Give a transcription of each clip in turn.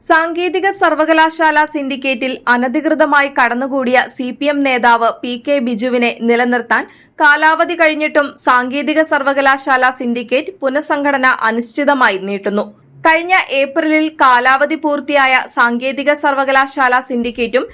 സാങ്കേതിക സർവകലാശാല സിൻഡിക്കേറ്റിൽ അനധികൃതമായി കടന്നുകൂടിയ സിപിഎം നേതാവ് പി.കെ. ബിജുവിനെ നിലനിർത്താൻ കാലാവധി കഴിഞ്ഞിട്ടും സാങ്കേതിക സർവകലാശാല സിൻഡിക്കേറ്റ് പുനഃസംഘടന അനിശ്ചിതമായി നീട്ടുന്നു. കഴിഞ്ഞ ഏപ്രിലിൽ കാലാവധി പൂർത്തിയായ സാങ്കേതിക സർവകലാശാല സിൻഡിക്കേറ്റും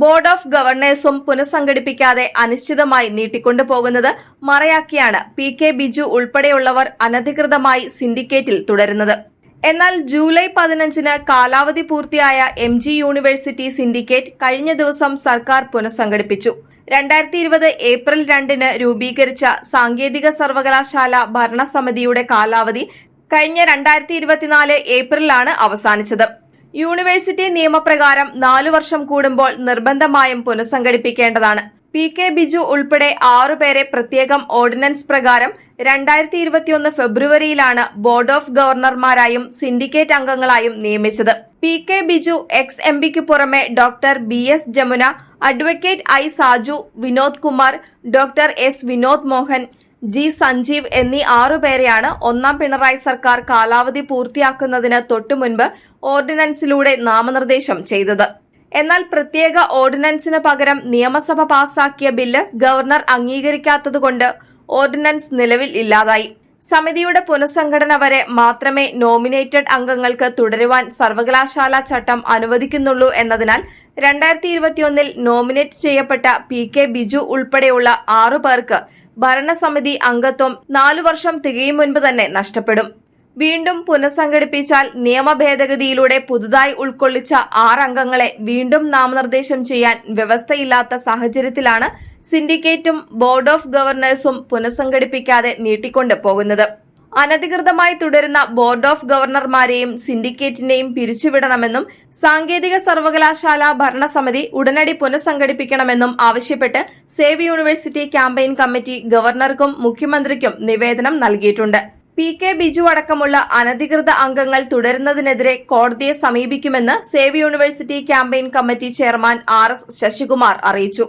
ബോർഡ് ഓഫ് ഗവർണേഴ്സും പുനഃസംഘടിപ്പിക്കാതെ അനിശ്ചിതമായി നീട്ടിക്കൊണ്ടുപോകുന്നത് മറയാക്കിയാണ് പി.കെ. ബിജു ഉൾപ്പെടെയുള്ളവർ അനധികൃതമായി സിൻഡിക്കേറ്റിൽ തുടരുന്നത്. എന്നാൽ ജൂലൈ 15-ന് കാലാവധി പൂർത്തിയായ എം.ജി. യൂണിവേഴ്സിറ്റി സിൻഡിക്കേറ്റ് കഴിഞ്ഞ ദിവസം സർക്കാർ പുനഃസംഘടിപ്പിച്ചു. 2020 ഏപ്രിൽ 2-ന് രൂപീകരിച്ച സാങ്കേതിക സർവകലാശാല ഭരണസമിതിയുടെ കാലാവധി കഴിഞ്ഞ 2024 ഏപ്രിലാണ് അവസാനിച്ചത്. യൂണിവേഴ്സിറ്റി നിയമപ്രകാരം 4 വർഷം കൂടുമ്പോൾ നിർബന്ധമായും പുനഃസംഘടിപ്പിക്കേണ്ടതാണ്. പി.കെ. ബിജു ഉൾപ്പെടെ 6 പേരെ പ്രത്യേകം ഓർഡിനൻസ് പ്രകാരം 2021 ഫെബ്രുവരിയിലാണ് ബോർഡ് ഓഫ് ഗവർണർമാരായും സിൻഡിക്കേറ്റ് അംഗങ്ങളായും നിയമിച്ചത്. പി.കെ. ബിജു എക്സ് എംപിക്ക് പുറമെ doctor B S. Jamuna, advocate I. Saju, Vinod Kumar, doctor S. Vinod Mohan, G. Sanjeev എന്നീ 6 പേരെയാണ് ഒന്നാം പിണറായി സർക്കാർ കാലാവധി പൂർത്തിയാക്കുന്നതിന് തൊട്ടുമുൻപ് ഓർഡിനൻസിലൂടെ നാമനിർദ്ദേശം ചെയ്തത്. എന്നാൽ പ്രത്യേക ഓർഡിനൻസിന് പകരം നിയമസഭ പാസാക്കിയ ബില്ല് ഗവർണർ അംഗീകരിക്കാത്തതുകൊണ്ട് ഓർഡിനൻസ് നിലവിൽ ഇല്ലാതായി. സമിതിയുടെ പുനഃസംഘടന വരെ മാത്രമേ നോമിനേറ്റഡ് അംഗങ്ങൾക്ക് തുടരുവാൻ സർവകലാശാല ചട്ടം അനുവദിക്കുന്നുള്ളൂ എന്നതിനാൽ 2021 നോമിനേറ്റ് ചെയ്യപ്പെട്ട പി.കെ. ബിജു ഉൾപ്പെടെയുള്ള 6 പേർക്ക് ഭരണസമിതി അംഗത്വം 4 വർഷം തികയും മുൻപ് തന്നെ നഷ്ടപ്പെടും. വീണ്ടും പുനഃസംഘടിപ്പിച്ചാൽ നിയമ ഭേദഗതിയിലൂടെ പുതുതായി ഉൾക്കൊള്ളിച്ച 6 അംഗങ്ങളെ വീണ്ടും നാമനിർദ്ദേശം ചെയ്യാൻ വ്യവസ്ഥയില്ലാത്ത സാഹചര്യത്തിലാണ് സിൻഡിക്കേറ്റും ബോർഡ് ഓഫ് ഗവർണേഴ്സും പുനഃസംഘടിപ്പിക്കാതെ നീട്ടിക്കൊണ്ടു പോകുന്നത്. അനധികൃതമായി തുടരുന്ന ബോർഡ് ഓഫ് ഗവർണർമാരെയും സിൻഡിക്കേറ്റിനെയും പിരിച്ചുവിടണമെന്നും സാങ്കേതിക സർവകലാശാല ഭരണസമിതി ഉടനടി പുനഃസംഘടിപ്പിക്കണമെന്നും ആവശ്യപ്പെട്ട് സേവ് യൂണിവേഴ്സിറ്റി ക്യാമ്പയിൻ കമ്മിറ്റി ഗവർണർക്കും മുഖ്യമന്ത്രിക്കും നിവേദനം നൽകിയിട്ടുണ്ട്. പി.കെ. ബിജു അടക്കമുള്ള അനധികൃത അംഗങ്ങൾ തുടരുന്നതിനെതിരെ കോടതിയെ സമീപിക്കുമെന്ന് save university campaign committee chairman R S. Sasikumar അറിയിച്ചു.